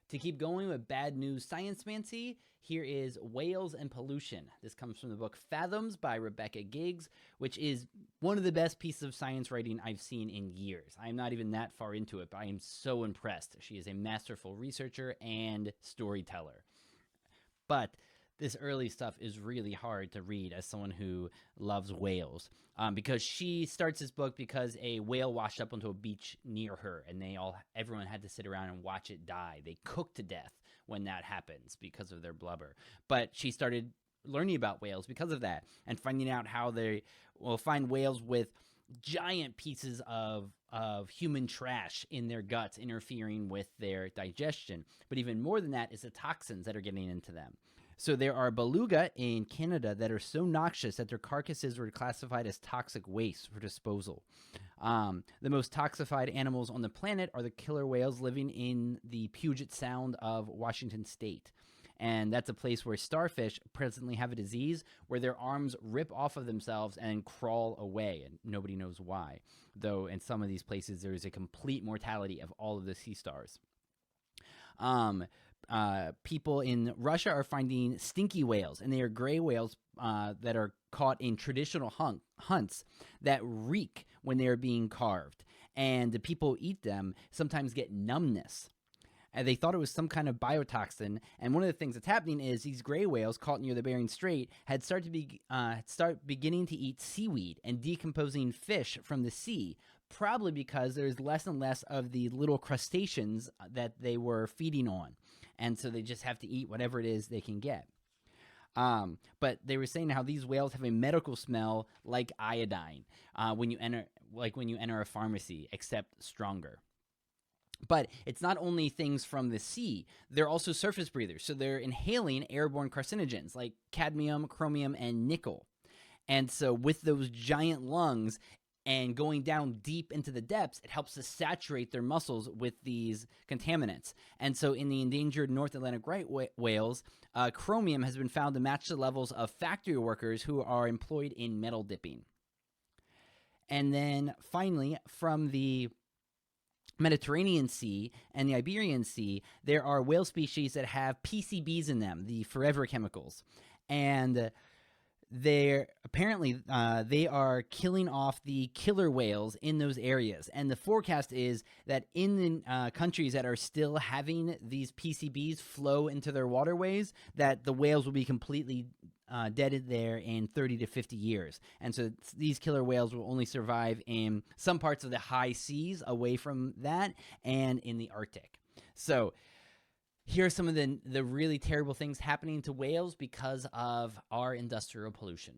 To keep going with bad news Sciencemancy, here is Whales and Pollution. This comes from the book Fathoms by Rebecca Giggs, which is one of the best pieces of science writing I've seen in years. I am not even that far into it, but I am so impressed. She is a masterful researcher and storyteller. But this early stuff is really hard to read as someone who loves whales, because she starts this book because a whale washed up onto a beach near her, and everyone had to sit around and watch it die. They cook to death when that happens because of their blubber. But she started learning about whales because of that, and finding out how they will find whales with giant pieces of human trash in their guts interfering with their digestion. But even more than that is the toxins that are getting into them. So there are beluga in Canada that are so noxious that their carcasses were classified as toxic waste for disposal. The most toxified animals on the planet are the killer whales living in the Puget Sound of Washington State. And that's a place where starfish presently have a disease where their arms rip off of themselves and crawl away, and nobody knows why. Though in some of these places, there is a complete mortality of all of the sea stars. People in Russia are finding stinky whales, and they are gray whales that are caught in traditional hunts that reek when they are being carved. And the people who eat them sometimes get numbness. And they thought it was some kind of biotoxin. And one of the things that's happening is these gray whales caught near the Bering Strait had start beginning to eat seaweed and decomposing fish from the sea, probably because there's less and less of the little crustaceans that they were feeding on. And so they just have to eat whatever it is they can get. But they were saying how these whales have a medical smell like iodine when you enter a pharmacy, except stronger. But it's not only things from the sea. They're also surface breathers. So they're inhaling airborne carcinogens like cadmium, chromium, and nickel. And so with those giant lungs and going down deep into the depths, it helps to saturate their muscles with these contaminants. And so in the endangered North Atlantic right whales, chromium has been found to match the levels of factory workers who are employed in metal dipping. And then finally, from the Mediterranean Sea and the Iberian Sea, there are whale species that have PCBs in them, the forever chemicals. And they are killing off the killer whales in those areas. And the forecast is that in the countries that are still having these PCBs flow into their waterways, that the whales will be completely dead there in 30 to 50 years. And so these killer whales will only survive in some parts of the high seas away from that and in the Arctic. So here are some of the really terrible things happening to whales because of our industrial pollution.